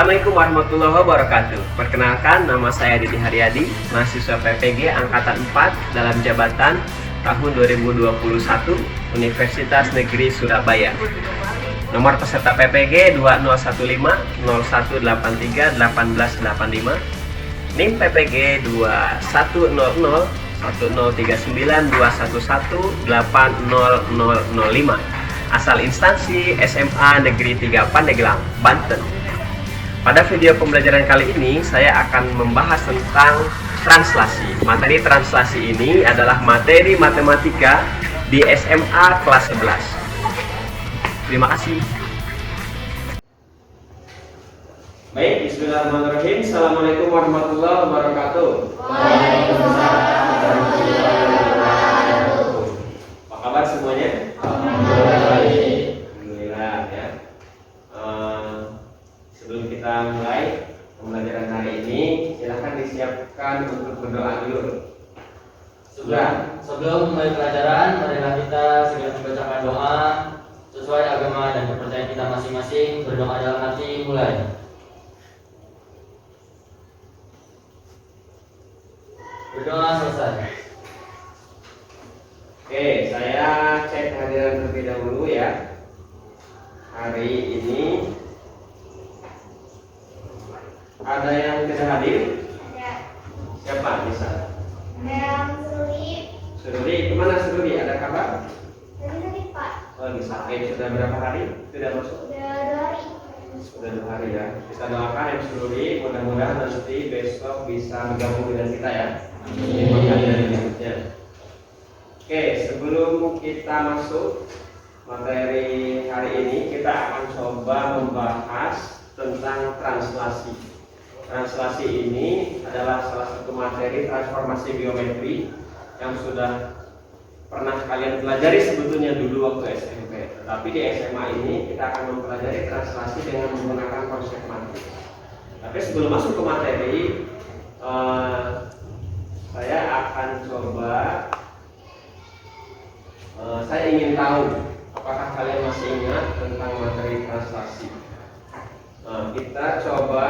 Assalamualaikum warahmatullahi wabarakatuh. Perkenalkan, nama saya Didi Haryadi, mahasiswa PPG Angkatan 4 dalam jabatan tahun 2021 Universitas Negeri Surabaya. Nomor peserta PPG 2015 0183 1885, NIM PPG 2100 1039 211 80005. Asal instansi SMA Negeri 3 Pandeglang, Banten. Pada video pembelajaran kali ini saya akan membahas tentang translasi. Materi translasi ini adalah materi matematika di SMA kelas 11. Terima kasih. Baik, bismillahirrahmanirrahim. Assalamualaikum warahmatullahi wabarakatuh. Waalaikumsalam warahmatullahi wabarakatuh. Apa kabar semuanya? Alhamdulillah ya. Sebelum kita mulai pembelajaran hari ini, silahkan disiapkan untuk berdoa dulu. Sebelum mulai pelajaran, marilah kita segera membacakan doa sesuai agama dan kepercayaan kita masing-masing. Berdoa dalam hati, mulai. Berdoa selesai. Oke, saya cek hadiran terlebih dahulu ya. Hari ini ada yang tidak hadir? Ada. Siapa bisa? Yang Sururi. Sururi, kemana Sururi? Ada kabar? Tadi Pak. Oh, lagi sakit. Sudah berapa hari tidak masuk? Udah 2 hari. Sudah 2 hari ya. Kita doakan yang Sururi, mudah-mudahan nanti besok bisa bergabung dengan kita ya. Ini pembelajaran berikutnya. Oke, sebelum kita masuk materi hari ini, kita akan coba membahas tentang translasi. Translasi ini adalah salah satu materi transformasi geometri yang sudah pernah kalian pelajari sebetulnya dulu waktu SMP. Tetapi di SMA ini kita akan mempelajari translasi dengan menggunakan konsep matris. Tapi sebelum masuk ke materi, saya akan coba, saya ingin tahu apakah kalian masih ingat tentang materi translasi. Kita coba,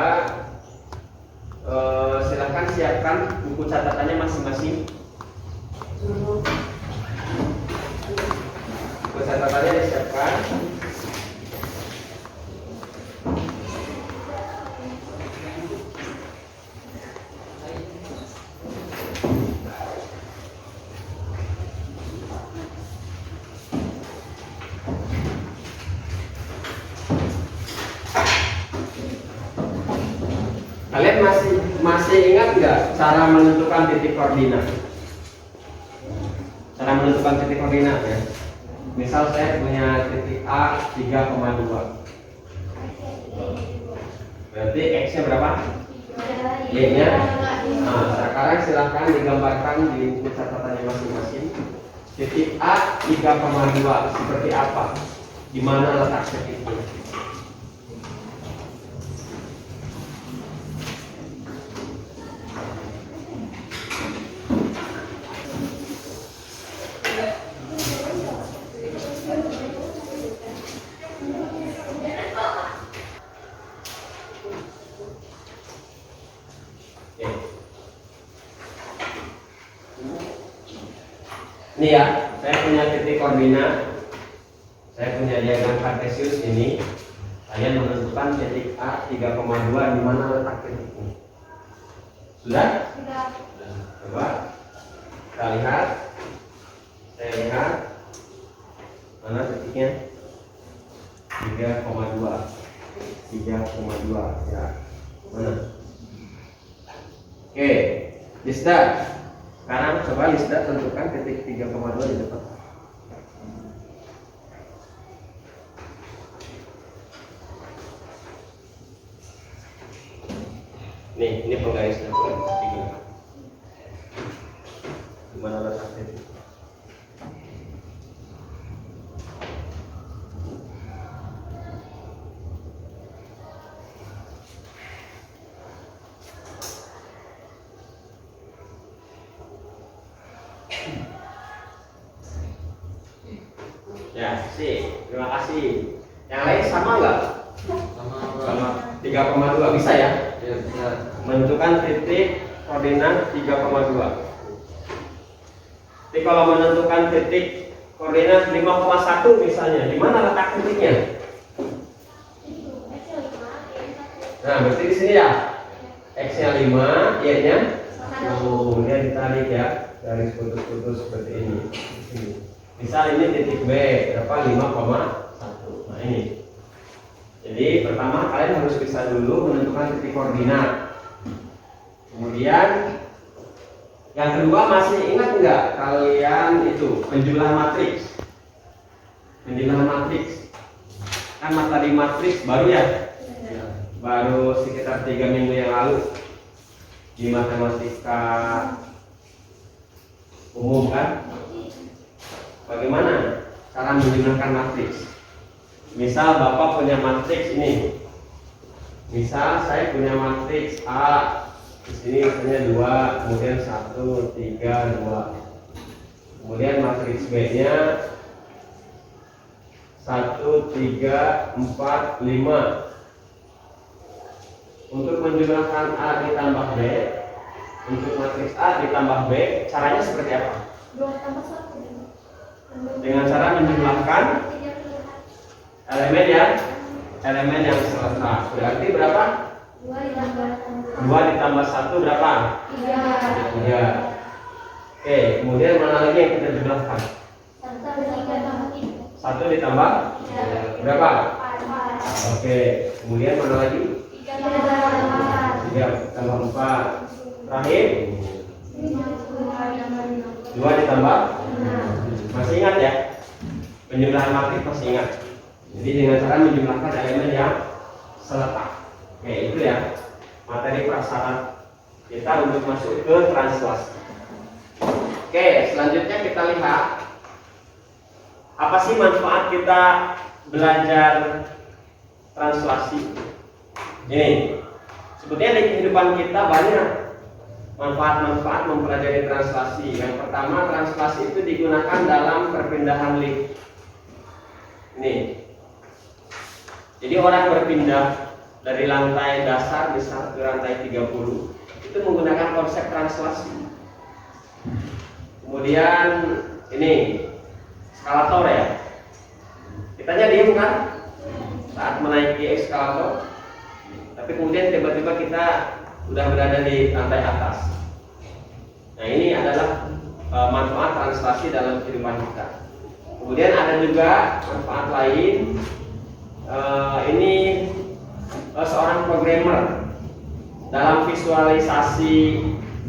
silahkan siapkan buku catatannya masing-masing. Buku catatannya disiapkan. Kalian masih ingat nggak cara menentukan titik koordinat? Cara menentukan titik koordinat ya. Misal saya punya titik A 3,2. Berarti X-nya berapa? Y-nya? Nah, sekarang silahkan digambarkan di buku catatannya masing-masing. Titik A 3,2 seperti apa? Di mana letak titiknya? Ini ya, saya punya titik koordinat, saya punya diagram Cartesius ini. Kalian menentukan titik A 3,2 di mana letak titiknya. Sudah? Sudah. Coba kita lihat. Saya lihat mana titiknya? 3,2 ya. Mana? Oke, Lista. Sekarang coba Lista tentukan titik 3,2 di depan. Nih, ini penggarisnya bukan tiga. Gimana letaknya? Ya, sih. Terima kasih. Yang lain sama nggak? Sama. Sama. 3,2 bisa ya? Menentukan titik koordinat 3,2. Jadi kalau menentukan titik koordinat 5,1 misalnya, di mana letak titiknya? Nah, berarti di sini ya. X-nya 5, Y-nya 1. Kemudian ditarik ya, garis putus-putus seperti ini. Misal ini titik B, berapa? 5,1. Nah, ini. Jadi pertama kalian harus bisa dulu menentukan titik koordinat. Kemudian yang kedua, masih ingat nggak kalian itu penjumlahan matriks? Penjumlahan matriks kan materi matriks baru ya? Baru sekitar 3 minggu yang lalu di matematika umum kan? Bagaimana cara menjumlahkan matriks? Misal Bapak punya matriks ini. Misal saya punya matriks A. Di sini misalnya 2, kemudian 1, 3, 2. Kemudian matriks B-nya 1, 3, 4, 5. Untuk menjumlahkan A ditambah B, untuk matriks A ditambah B, caranya seperti apa? 2 tambah 1. Dengan cara menjumlahkan elemen ya, elemen yang seletak. Berarti berapa? 2 ditambah 1 berapa? 3. Oke, kemudian mana lagi yang kita jumlahkan? 1 ditambah berapa? 4. Oke, kemudian mana lagi? 3 tambah 4. Terakhir 2 ditambah. Masih ingat ya? Penjumlahan matriks masih ingat. Jadi dengan cara menjumlahkan elemen yang seletak. Oke, itu ya materi prasyarat kita untuk masuk ke translasi. Oke, selanjutnya kita lihat apa sih manfaat kita belajar translasi. Ini sebetulnya di kehidupan kita banyak manfaat-manfaat mempelajari translasi. Yang pertama, translasi itu digunakan dalam perpindahan lift. Ini jadi orang berpindah dari lantai dasar misal ke lantai 30 itu menggunakan konsep translasi. Kemudian ini eskalator ya, kitanya diem kan saat menaiki eskalator, tapi kemudian tiba-tiba kita sudah berada di lantai atas. Nah, ini adalah manfaat translasi dalam kehidupan kita. Kemudian ada juga manfaat lain, ini seorang programmer dalam visualisasi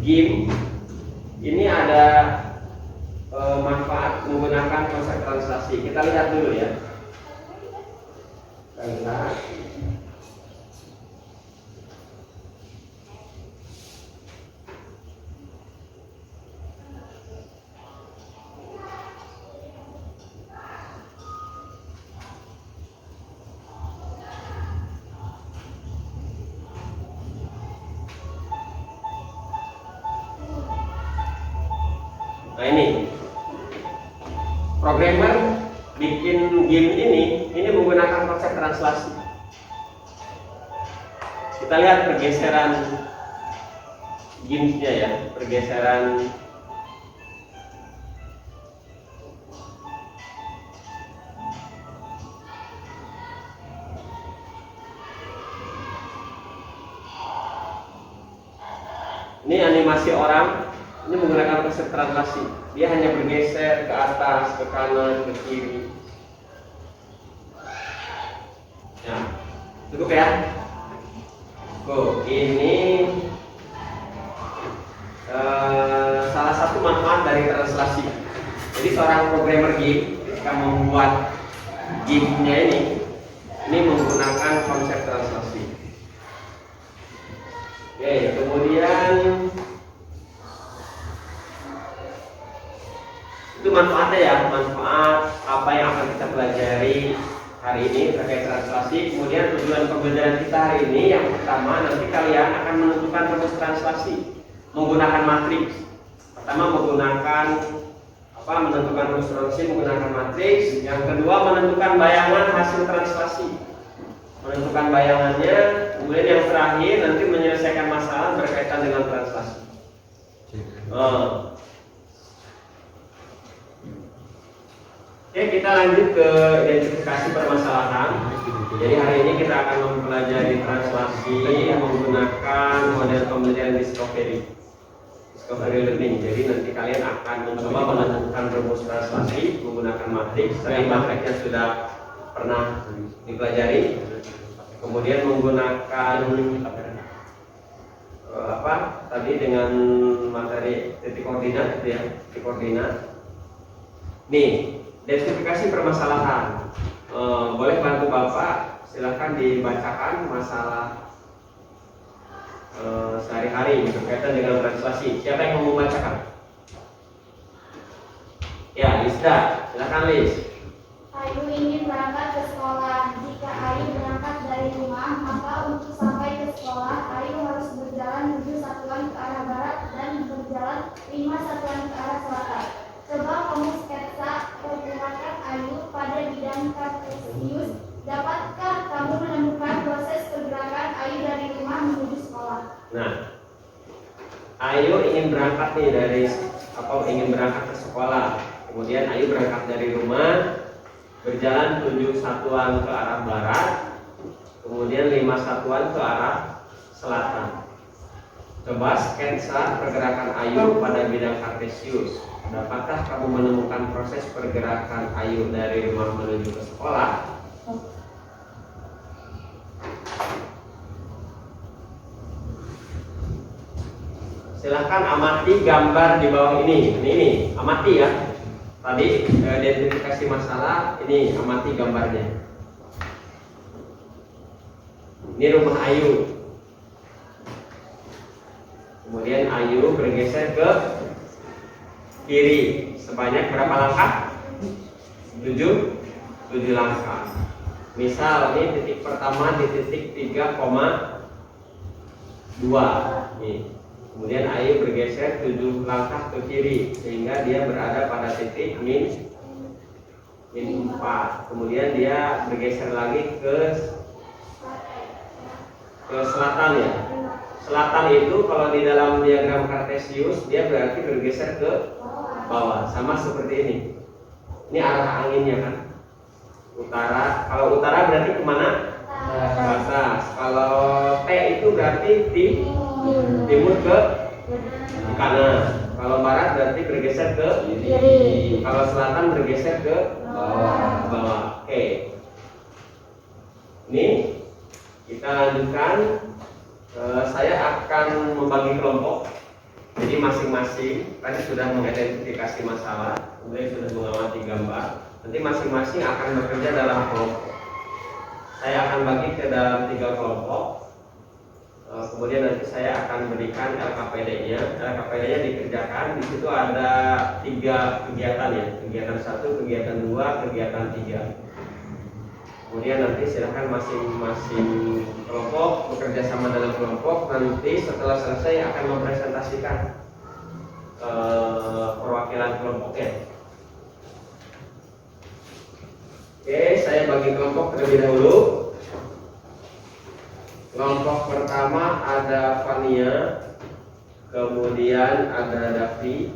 game ini ada manfaat menggunakan konsep translasi. Kita lihat dulu ya. Bentar. Nah, ini programmer bikin game ini menggunakan konsep translasi. Kita lihat pergeseran gamesnya ya, pergeseran ini animasi orang. Ini menggunakan konsep translasi. Dia hanya bergeser ke atas, ke kanan, ke kiri. Ya, cukup ya. Ini salah satu manfaat dari translasi. Jadi seorang programmer game ketika membuat game-nya ini menggunakan konsep translasi. Oke, kemudian itu manfaatnya ya, manfaat apa yang akan kita pelajari hari ini terkait translasi. Kemudian tujuan pembelajaran kita hari ini yang pertama, nanti kalian akan menentukan rumus translasi menggunakan matriks. Pertama menentukan rumus translasi menggunakan matriks. Yang kedua menentukan bayangan hasil translasi menentukan bayangannya, kemudian yang terakhir nanti menyelesaikan masalah berkaitan dengan translasi. Oke, kita lanjut ke identifikasi permasalahan. Jadi hari ini kita akan mempelajari translasi menggunakan model pembelajaran discovery learning. Jadi nanti kalian akan mencoba menemukan rumus translasi menggunakan matriks. Tadi matriksnya sudah pernah dipelajari. Kemudian menggunakan tadi dengan materi titik koordinat gitu ya, titik koordinat. Nih, identifikasi permasalahan. Boleh bantu Bapak, silahkan dibacakan masalah sehari-hari berkaitan dengan translasi. Siapa yang mau membacakan? Ya, Lisda, silahkan Lis. Ayu ingin berangkat ke sekolah. Jika Ayu berangkat dari rumah, maka untuk sampai ke sekolah, Ayu harus berjalan 7 satuan ke arah barat dan berjalan 5 satuan ke arah selatan. Coba kamu sketsa pergerakan Ayu pada bidang kartesius. Dapatkah kamu menemukan proses pergerakan Ayu dari rumah menuju sekolah? Nah, Ayu ingin berangkat nih ingin berangkat ke sekolah. Kemudian Ayu berangkat dari rumah, berjalan 7 satuan ke arah barat, kemudian 5 satuan ke arah selatan. Coba sketsa pergerakan Ayu pada bidang kartesius. Dapatkah kamu menemukan proses pergerakan Ayu dari rumah menuju ke sekolah? Silahkan amati gambar di bawah ini. Ini amati ya. Tadi identifikasi masalah, ini amati gambarnya. Ini rumah Ayu. Kemudian Ayu bergeser ke kiri sebanyak berapa langkah? 7 langkah. Misal ini titik pertama di titik 3,2. Nih. Kemudian Ayu bergeser 7 langkah ke kiri sehingga dia berada pada titik min 4. Kemudian dia bergeser lagi ke selatan ya. Selatan itu kalau di dalam diagram kartesius dia berarti bergeser ke bawah, sama seperti ini. Ini arah anginnya kan. Utara. Kalau utara berarti kemana? Ke atas. Kalau T itu berarti di timur ke kanan. Kalau barat berarti bergeser ke kiri. Kalau selatan bergeser ke bawah. Oke. Ini kita lanjutkan. Saya akan membagi kelompok. Jadi masing-masing tadi sudah mengidentifikasi masalah, kemudian sudah mengamati gambar. Nanti masing-masing akan bekerja dalam kelompok. Saya akan bagi ke dalam 3 kelompok. Kemudian nanti saya akan berikan LKPD-nya. LKPD-nya dikerjakan. Di situ ada 3 kegiatan ya. Kegiatan 1, kegiatan 2, kegiatan 3. Kemudian nanti silahkan masing-masing kelompok bekerja sama dalam kelompok. Nanti setelah selesai akan mempresentasikan perwakilan kelompoknya. Oke, saya bagi kelompok terlebih dahulu. Kelompok pertama ada Fania, kemudian ada Davi,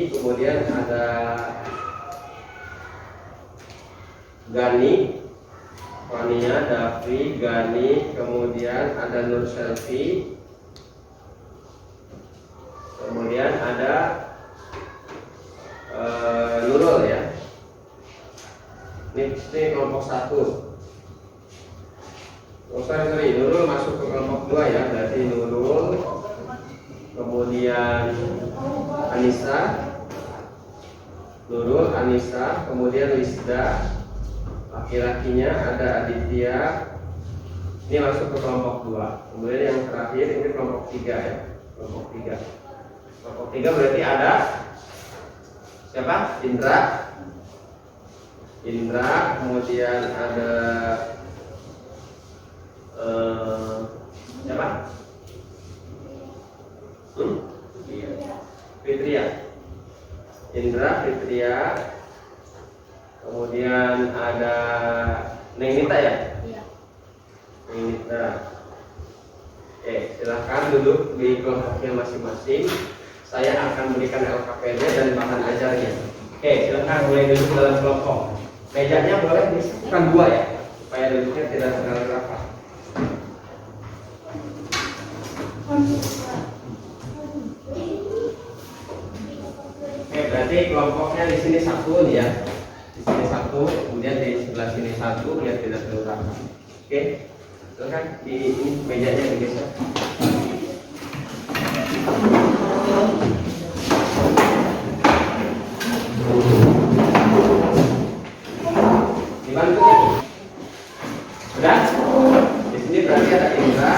kemudian ada Gani, Fania, Davi, Gani, kemudian ada Nur Selvi, kemudian ada Nurul ya. Ini kelompok 1. Sorry, Nurul masuk ke kelompok 2 ya. Berarti Nurul, kemudian Anissa, Nurul, Anissa, kemudian Lisda. Laki-lakinya ada Aditya. Ini masuk ke kelompok 2. Kemudian yang terakhir ini kelompok 3 ya. Kelompok 3. Kelompok 3 berarti ada siapa? Indra, kemudian ada siapa? Fitria. Indra, Fitria. kemudian ada Neng Nita ya? Iya. Neng Nita. Oke, silahkan duduk di kelompoknya masing-masing. Saya akan berikan LKPD dan bahan ajarnya. Oke, silahkan mulai duduk dalam kelompok. Mejanya boleh bukan dua ya, supaya duduknya tidak terlalu rapat. Oke, berarti kelompoknya di sini satu nih ya. Di sini satu, kemudian di sebelah sini satu, biar tidak terlalu rapat. Oke, silahkan di ini mejanya digeser. Dibantu ya. Sudah? Di sini berarti ada Indra.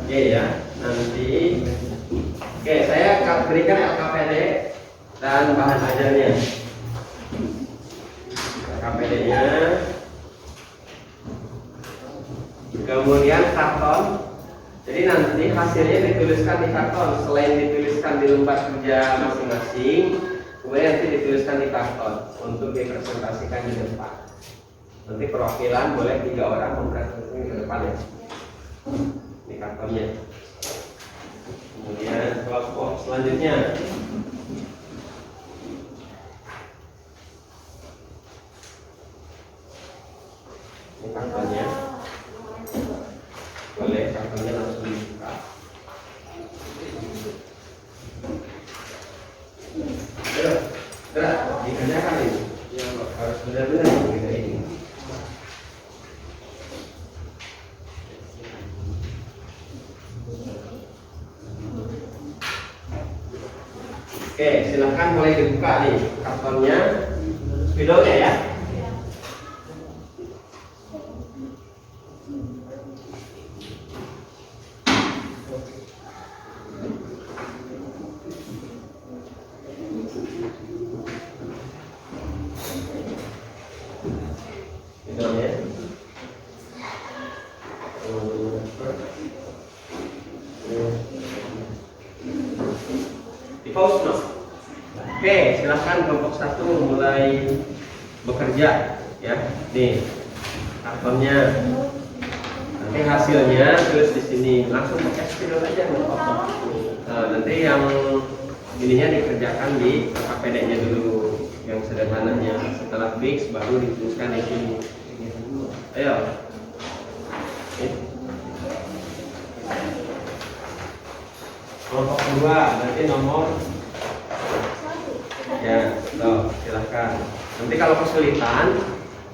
Oke ya, nanti. Oke, saya akan berikan LKPD dan bahan ajarnya. LKPD-nya. Kemudian karton. Jadi nanti hasilnya dituliskan di karton. Selain dituliskan di lembar kerja masing-masing, kemudian nanti dituliskan di karton untuk dipresentasikan di depan. Nanti perwakilan boleh 3 orang mempresentasikan ke depan ya. Di kartonnya. Kemudian kelompok selanjutnya. Ini kartonnya. Boleh kartonnya langsung dibuka. Ayo, gerak, dikerjakan ini. Yang harus benar-benar begitu ini. Oke, silahkan mulai dibuka nih kartonnya, spidolnya ya. Spidolnya. Di pause no. Oke, silahkan kelompok 1 mulai bekerja ya. Nih kartonnya. Nanti hasilnya tulis di sini. Langsung pakai spidol aja nggak apa-apa. Nah, nanti yang ininya dikerjakan di KPD-nya dulu, yang sederhananya. Setelah fix baru dituliskan di sini. Ayo. Kelompok 2 berarti nomor ya, loh, silahkan. Nanti kalau kesulitan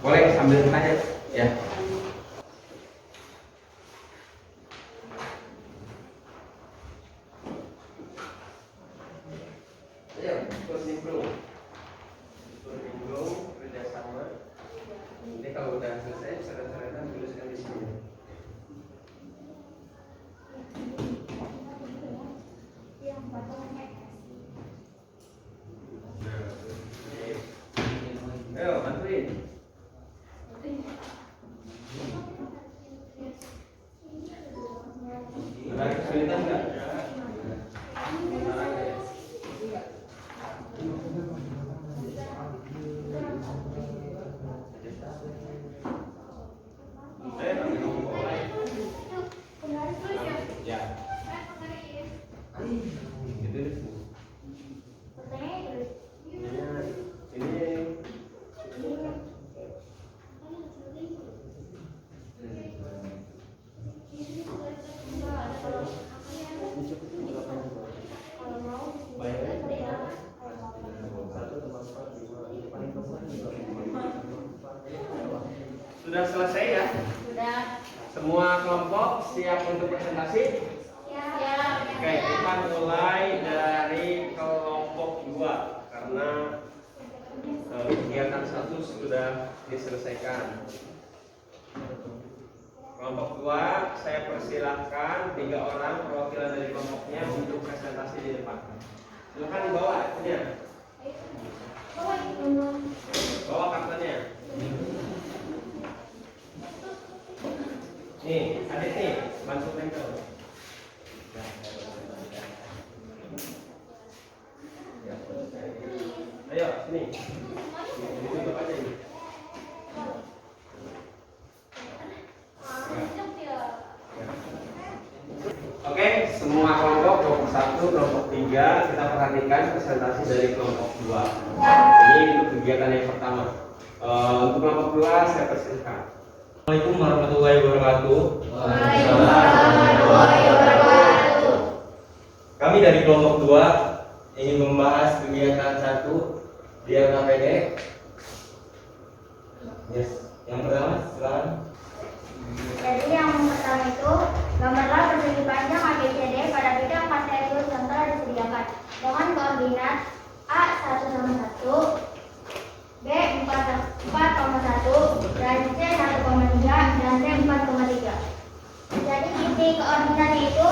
boleh sambil tanya ya. Ayo, bersimplung kerjasama. Ini kalau udah selesai seret-seretan tuliskan di sini. Ayo, bantuin. Ada kesulitan nggak? Ya. Itu di sini. Sudah selesai ya? Sudah. Semua kelompok siap untuk presentasi? Ya. Oke, kita mulai dari kelompok 2 karena kegiatan 1 sudah diselesaikan. Kelompok 2 saya persilahkan 3 orang perwakilan dari kelompoknya untuk presentasi di depan. Silakan dibawa akhirnya. Bawa kartunya. Nih, Adit nih, bantu tempel. Ayo, sini. 1, kelompok 3, kita perhatikan presentasi dari kelompok 2. Ini untuk kegiatan yang pertama. Untuk kelompok 2 saya persilahkan. Assalamualaikum warahmatullahi wabarakatuh. Waalaikumsalam wabarakatuh. Kami dari kelompok 2 ingin membahas kegiatan 1 di LKPD. Yes. Yang pertama, silakan. Jadi yang pertama itu gambarlah persegi panjang ABCD pada bidang material yang telah disediakan dengan koordinat A 1,1, B 4,1, dan C 1,3 dan D 4,3. Jadi titik koordinatnya itu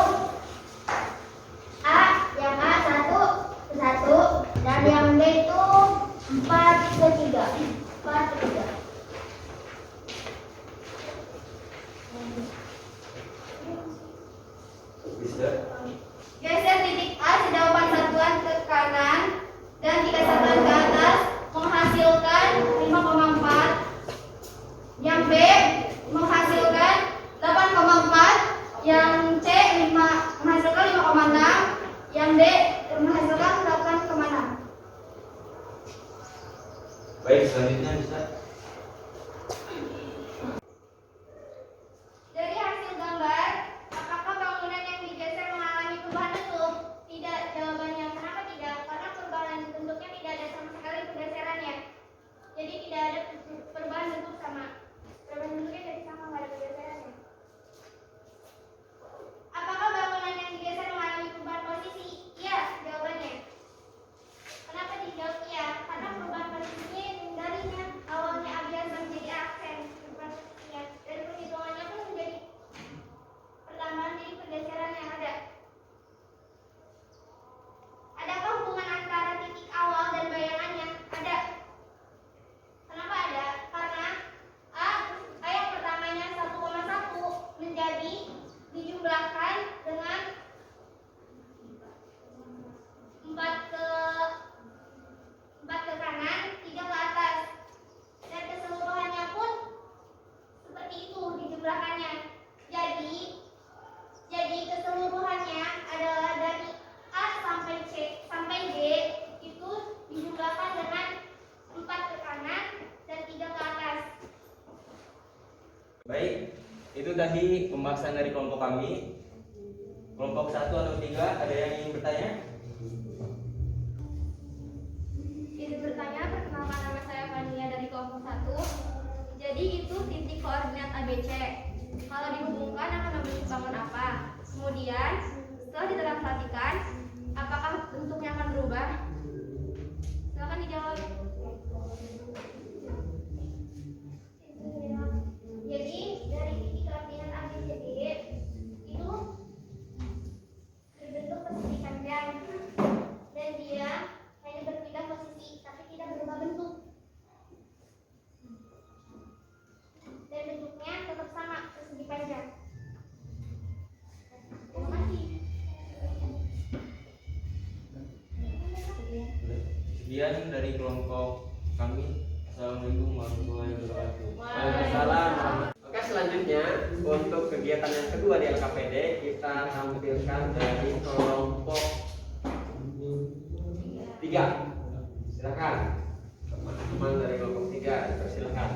A, yang A 1 dan yang B itu 4,3. Bisa. Geser titik A sejauh 4 satuan ke kanan dan 3 satuan ke atas menghasilkan 5,4. Yang B menghasilkan 8,4. Yang C menghasilkan 5,6. Yang D menghasilkan 8,6. Baik, selanjutnya bisa. Dari hasil gambar, apakah bangunan yang digeser mengalami perubahan bentuk? Tidak, jawabannya. Kenapa tidak? Karena perubahan bentuknya tidak ada sama sekali pergeserannya. Jadi tidak ada perubahan bentuk sama. Perubahan bentuknya jadi sama, nggak ada pergeserannya. Apakah bangunan yang digeser mengalami perubahan posisi? Iya, jawabannya. Kenapa dijawab iya? Karena perubahan posisinya darinya awalnya abjad menjadi aksen. Perubahan posisinya dan perhitungannya pun menjadi pertambahan dari pergeseran yang ada. Adakah hubungan antara titik awal dan bayangannya? Ada. Kenapa ada? Karena A yang pertamanya 1,1 menjadi dijumlahkan dengan 4 ke kanan, 3 ke atas. Dan keseluruhannya pun seperti itu dijumlahkannya. Jadi keseluruhannya adalah dari A sampai D itu dijumlahkan dengan 4 ke kanan dan 3 ke atas. Baik, itu tadi pembahasan dari kelompok kami. Kelompok 1 atau 3, ada yang ingin bertanya? Izin bertanya, perkenalkan nama saya Fania dari kelompok 1. Jadi itu titik koordinat ABC. Kalau dihubungkan akan membentuk bangun apa? Kemudian setelah diterapkan, apakah bentuknya akan berubah? Silakan dijawab. Jadi dari titik koordinat ABCD itu berbentuk persegi panjang dan dia hanya berpindah posisi tapi tidak berubah bentuk. Dan bentuknya tetap sama, persegi panjang. Terima kasih. Sekian dari kelompok kami. Assalamualaikum warahmatullahi wabarakatuh. Waalaikumsalam. Oke, selanjutnya untuk kegiatan yang kedua di LKPD kita tampilkan dari kelompok 3. Silakan teman-teman dari kelompok 3, silakan.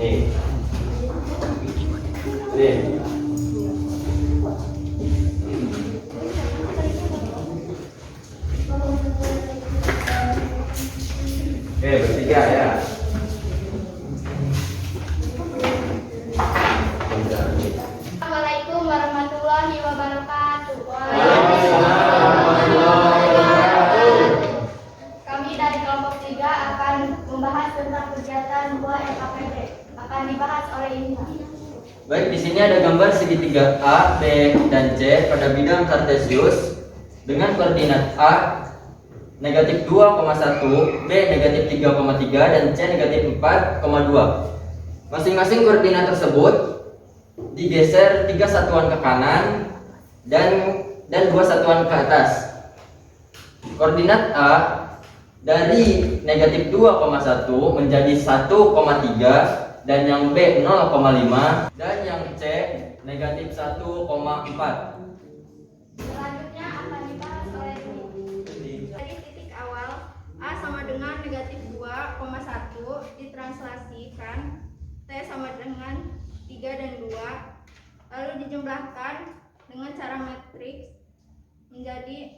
Nih. Bertiga ya. Assalamualaikum warahmatullahi wabarakatuh. Kami dari kelompok 3 akan membahas tentang kegiatan buah LKPD. Akan dibahas oleh Inha. Baik, di sini ada gambar segitiga A, B, dan C pada bidang kartesius dengan koordinat A negatif 2,1, B negatif 3,3, dan C negatif 4,2. Masing-masing koordinat tersebut digeser 3 satuan ke kanan dan 2 satuan ke atas. Koordinat A dari negatif 2,1 menjadi 1,3 dan yang B 0,5 dan yang C negatif 1,4. Selanjutnya akan dibahas oleh Dwi. Dari titik awal A sama dengan negatif 2,1 ditranslasikan T sama dengan 3 dan 2 lalu dijumlahkan dengan cara matriks menjadi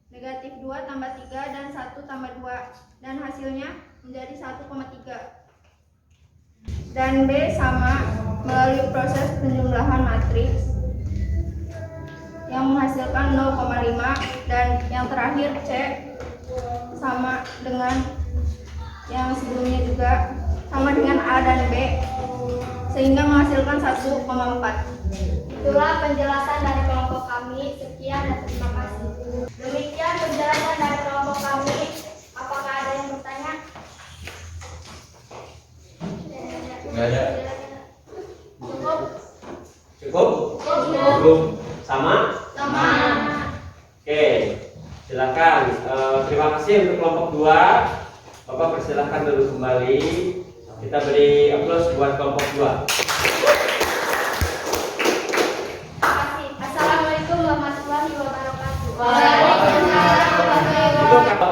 negatif 2 tambah 3 dan 1 tambah 2 dan hasilnya menjadi 1,3. Dan B sama melalui proses penjumlahan matriks yang menghasilkan 0,5 dan yang terakhir C sama dengan yang sebelumnya juga sama dengan A dan B sehingga menghasilkan 1,4. Itulah penjelasan dari kelompok kami. Sekian dan terima kasih. Demikian penjelasan dari kelompok kami. Apakah ada yang bertanya? Nggak ada. Cukup? Cukup? Cukup. Sama? Sama. Oke, silakan. Terima kasih untuk kelompok 2. Bapak persilahkan dulu kembali. Kita beri aplaus buat kelompok 2. Assalamualaikum warahmatullahi wabarakatuh.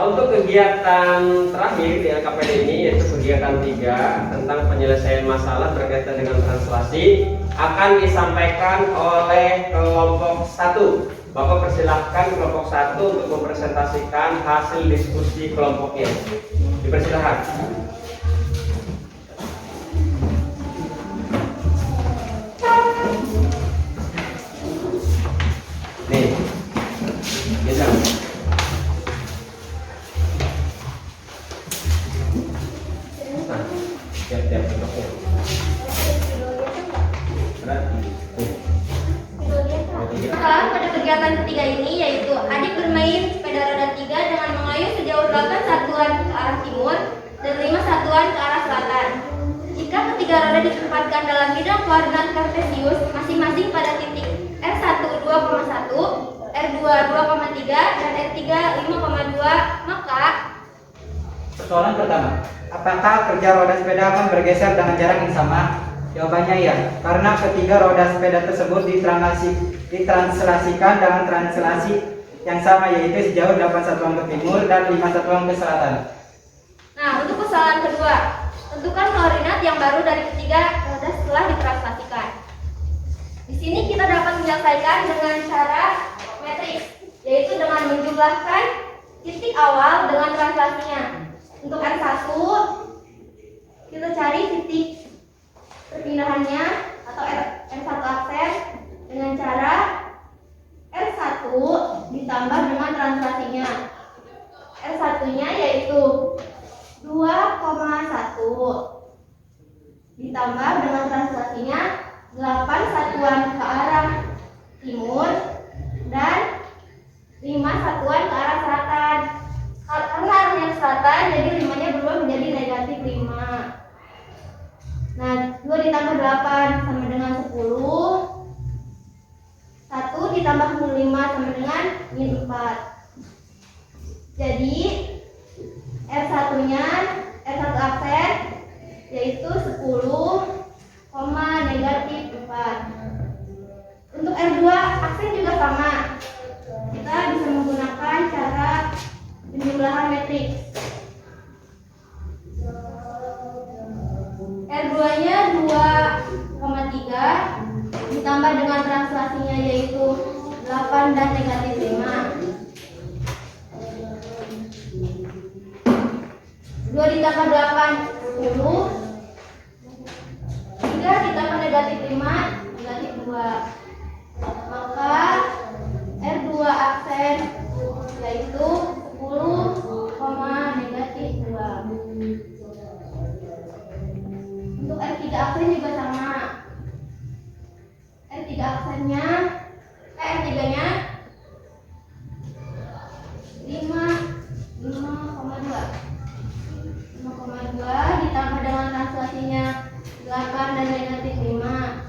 Untuk kegiatan terakhir ya KPD ini yaitu kegiatan 3 tentang penyelesaian masalah berkaitan dengan translasi akan disampaikan oleh kelompok 1. Bapak persilahkan kelompok 1 untuk mempresentasikan hasil diskusi kelompoknya. Dipersilahkan. Nih, gitu. Nah, tiap-tiap bentuknya. Masalah pada kegiatan ketiga ini yaitu adik bermain sepeda roda 3 dengan mengayuh sejauh 8 satuan ke arah timur dan 5 satuan ke arah selatan. Jika ketiga roda ditempatkan dalam bidang koordinat kartesius masing-masing pada titik R1 2,1, R2 2,3 dan R3 5,2, maka Persoalan pertama, apakah kerja roda sepeda akan bergeser dengan jarak yang sama? Jawabannya ya, karena ketiga roda sepeda tersebut ditranslasikan dengan translasi yang sama, yaitu sejauh 8 satuan ke timur dan 5 satuan ke selatan. Nah, untuk persoalan kedua, tentukan koordinat yang baru dari ketiga roda setelah ditranslasikan. Di sini kita dapat menyelesaikan dengan cara matriks, yaitu dengan menjumlahkan titik awal dengan translasinya. Untuk R1, kita cari titik perpindahannya atau R1 aksen dengan cara R1 ditambah dengan translasinya. R1-nya yaitu 2,1 ditambah dengan translasinya 8 satuan ke arah timur dan 5 satuan ke arah selatan. Karena arahnya ke selatan, jadi 5-nya berubah menjadi negatif 5. Nah, 2 ditambah 8 sama dengan 10. 1 ditambah 5 sama dengan min 4. Jadi R1-nya, R1 aksen yaitu 10, negatif 4. Untuk R2 aksen juga sama. Kita bisa menggunakan cara penjumlahan matriks. R2-nya 2,3 ditambah dengan translasinya yaitu 8 dan negatif 5. 2 ditambah 8, 10. 3 ditambah negatif 5, negatif 2. Maka R2 aksen yaitu 10, negatif 2. Untuk R3 aksen juga sama. R3 aksennya R3-nya 5,2 ditambah dengan translasinya 8 dan negatif 5.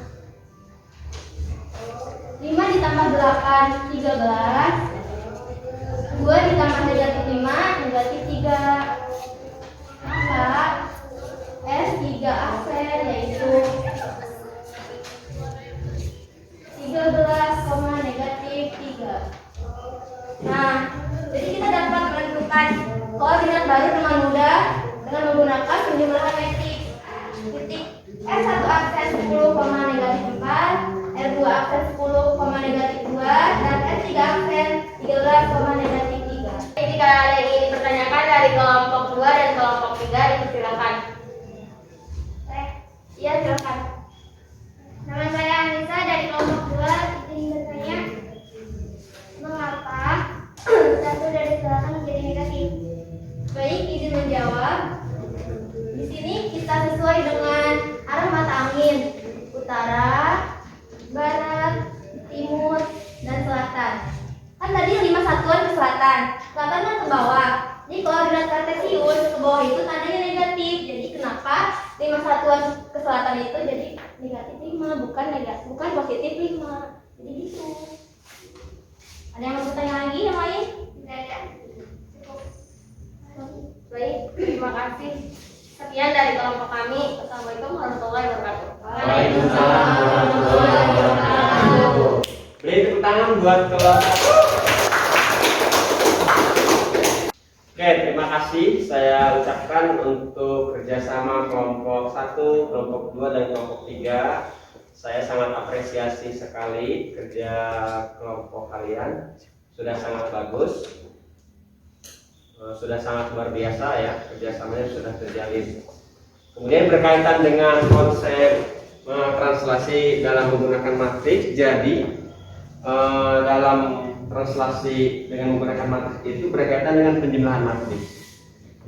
5 ditambah 8, 13. 2 ditambah negatif 5, negatif 3. Maka S3 aksen yaitu menambahkan koordinat baru dengan mudah dengan menggunakan penjumlahan metrik. Titik R1 aksen 10,-4, R2 aksen 10,-2, dan R3 aksen 13,-3. Jika ada yang ingin dipertanyakan dari kelompok 2 dan kelompok 3, dipersilakan. Iya, silakan. Nama saya Anissa dari kelompok 2. Izin bertanya, mengapa satu dari selatan menjadi negatif? Baik, izin menjawab. Di sini kita sesuai dengan arah mata angin, utara, barat, timur, dan selatan. Kan tadi 5 satuan ke selatan kan ke bawah. Jadi koordinat kartesius ke bawah itu tandanya negatif. Jadi kenapa 5 satuan ke selatan itu jadi negatif 5, bukan positif 5. Jadi gitu. Ada yang mau bertanya lagi yang lain? Tidak ada. Cukup. Baik, terima kasih. Sekian dari kelompok kami. Assalamualaikum warahmatullahi wabarakatuh. Waalaikumsalam warahmatullahi wabarakatuh. Beri tepuk tangan buat kelompok. Oke, terima kasih saya ucapkan untuk kerjasama kelompok 1, kelompok 2, dan kelompok 3. Saya sangat apresiasi sekali kerja kelompok kalian. Sudah sangat bagus, sudah sangat luar biasa ya, kerjasamanya sudah terjalin. Kemudian berkaitan dengan konsep translasi dalam menggunakan matriks. Jadi dalam translasi dengan menggunakan matriks itu berkaitan dengan penjumlahan matriks.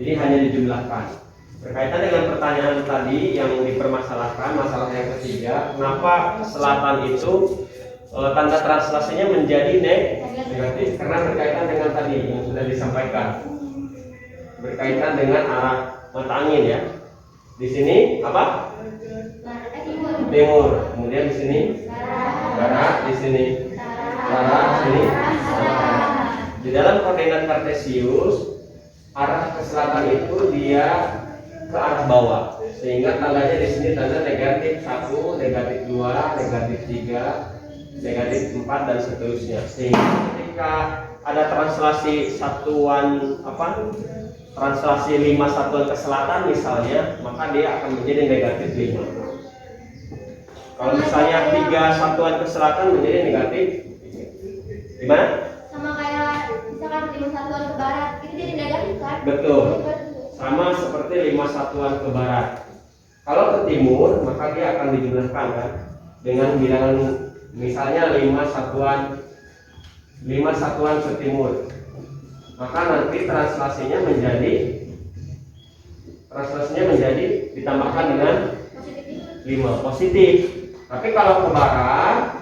Jadi hanya dijumlahkan. Berkaitan dengan pertanyaan tadi yang dipermasalahkan, masalah yang ketiga, kenapa selatan itu tanda translasinya menjadi negatif? Karena berkaitan dengan tadi yang sudah disampaikan, berkaitan dengan arah mata angin ya. Di sini apa? Timur. Kemudian di sini barat, di sini utara, di sini selatan. Di dalam koordinat kartesius, arah ke selatan itu dia ke arah bawah, sehingga tandanya di sini tanda negatif 1, negatif 2, negatif 3, negatif 4, dan seterusnya. Sehingga ketika ada translasi satuan translasi 5 satuan ke selatan misalnya, maka dia akan menjadi negatif 5. Kalau misalnya 3 satuan ke selatan menjadi negatif gimana? Sama kayak misalkan 5 satuan ke barat, itu jadi negatif kan? Betul. Sama seperti 5 satuan ke barat. Kalau ke timur, maka dia akan dijumlahkan kan dengan bilangan misalnya 5 satuan ke timur. Maka nanti translasinya menjadi ditambahkan dengan 5 positif. Tapi kalau ke barat,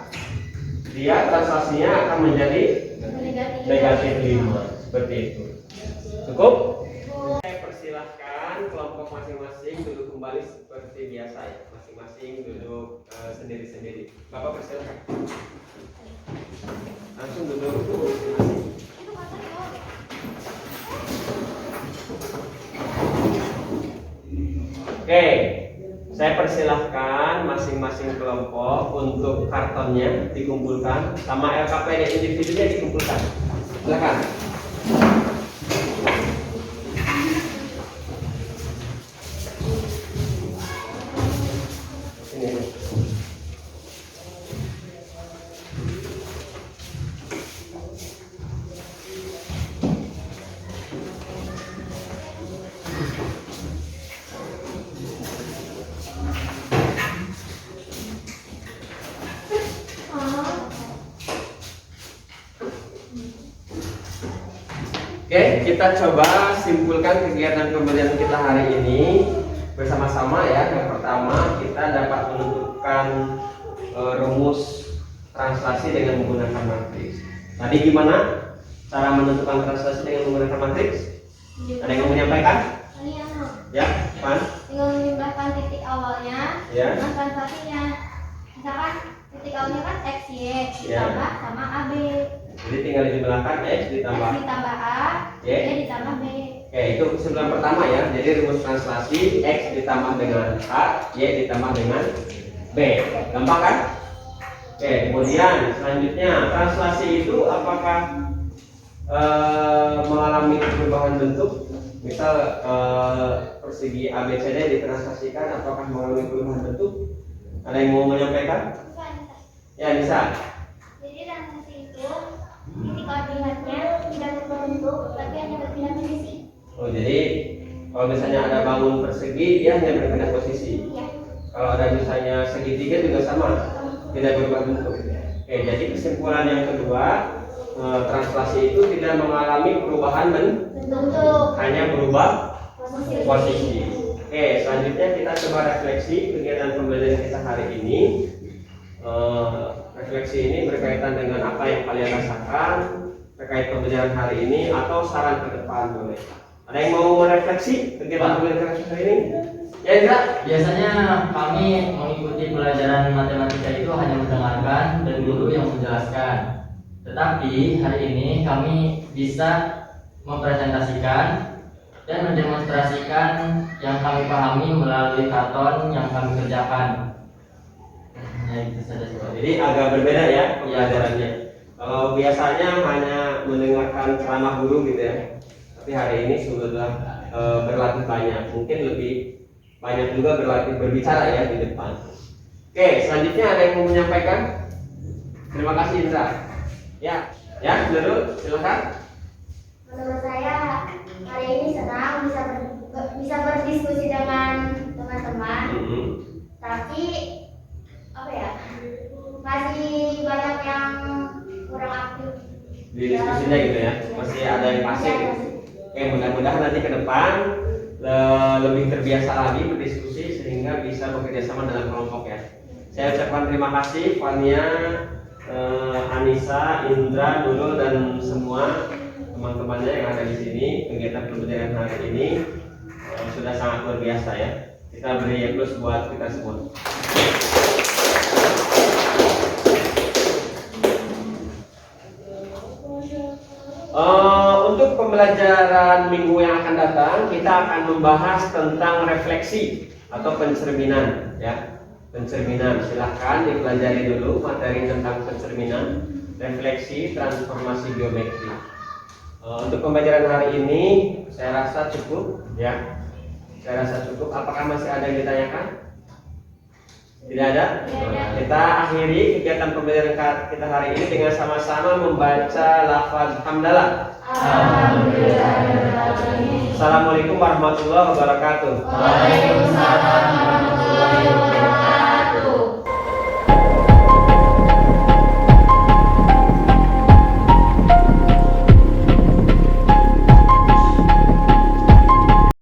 dia translasinya akan menjadi negatif 5. Seperti itu. Cukup? Saya persilahkan kelompok masing-masing duduk kembali seperti biasa ya. Masing-masing duduk sendiri-sendiri. Bapak persilahkan. Langsung duduk masing-masing. Oke, saya persilahkan masing-masing kelompok untuk kartonnya dikumpulkan sama LKPD individunya dikumpulkan. Silakan. Ini. Oke, kita coba simpulkan kegiatan pembelajaran kita hari ini bersama-sama ya. Yang pertama, kita dapat menentukan rumus translasi dengan menggunakan matriks. Tadi gimana cara menentukan translasi dengan menggunakan matriks? Ada yang mau menyampaikan? Ya, Pan? Tinggal menjumlahkan titik awalnya Ya. dengan translasinya. Misalkan titik awalnya kan X, Y Ya. ditambah sama AB. Jadi tinggal dijumlahkan X ditambah X ditambah A, Y. Y ditambah B. Oke, itu kesimpulan pertama ya. Jadi rumus translasi X ditambah dengan A, Y ditambah dengan B. Gampang kan? Oke, kemudian selanjutnya translasi itu apakah mengalami mengalami perubahan bentuk? Misal persegi ABCD ditranslasikan, apakah mengalami perubahan bentuk? Ada yang mau menyampaikan? Ya, bisa. Jadi transaksi itu titik koordinatnya tidak berubah bentuk, tapi hanya berpindah posisi. Oh, jadi kalau misalnya ada bangun persegi, dia hanya berpindah posisi. Iya. Kalau ada misalnya segitiga juga sama, tidak berubah bentuk. Oke, jadi kesimpulan yang kedua, translasi itu tidak mengalami perubahan Bentuk. hanya berubah Posisi. posisi. Oke, selanjutnya kita coba refleksi kegiatan pembelajaran kita hari ini. Refleksi ini berkaitan dengan apa yang kalian rasakan terkait pembelajaran hari ini atau saran ke depan boleh. Ada yang mau merefleksi kegiatan pembelajaran hari ini? Ya, Indra? Biasanya kami mengikuti pelajaran matematika itu hanya mendengarkan dan guru yang menjelaskan. Tetapi hari ini kami bisa mempresentasikan dan mendemonstrasikan yang kami pahami melalui karton yang kami kerjakan. Ya, itu saja. Jadi agak berbeda ya pembelajarannya. Kalau biasanya hanya mendengarkan ceramah guru gitu ya, tapi hari ini sudah berlatih banyak, mungkin lebih banyak juga berlatih berbicara ya di depan. Oke, selanjutnya ada yang mau menyampaikan? Terima kasih Indra. Ya, dulu silakan. Menurut saya hari ini senang bisa berdiskusi dengan teman-teman. Tapi apa ya, masih banyak yang kurang aktif Di diskusinya gitu ya, masih ada yang pasif. Oke, mudah-mudahan nanti ke depan lebih terbiasa lagi berdiskusi sehingga bisa bekerja sama dalam kelompok ya. Saya ucapkan terima kasih Fania, Anissa, Indra, Nurul dan semua teman-temannya yang ada di sini. Kegiatan pembelajaran hari ini sudah sangat luar biasa ya. Kita beri plus buat kita semua. Untuk pembelajaran minggu yang akan datang, kita akan membahas tentang refleksi atau pencerminan ya. Pencerminan, silahkan dipelajari dulu materi tentang pencerminan, refleksi, transformasi geometri. Untuk pembelajaran hari ini saya rasa cukup ya. Saya rasa cukup. Apakah masih ada yang ditanyakan? Tidak ada? Kita akhiri kegiatan pembelajaran kita hari ini dengan sama-sama membaca lafaz hamdalah. Assalamualaikum warahmatullahi wabarakatuh. Waalaikumsalam warahmatullahi wabarakatuh.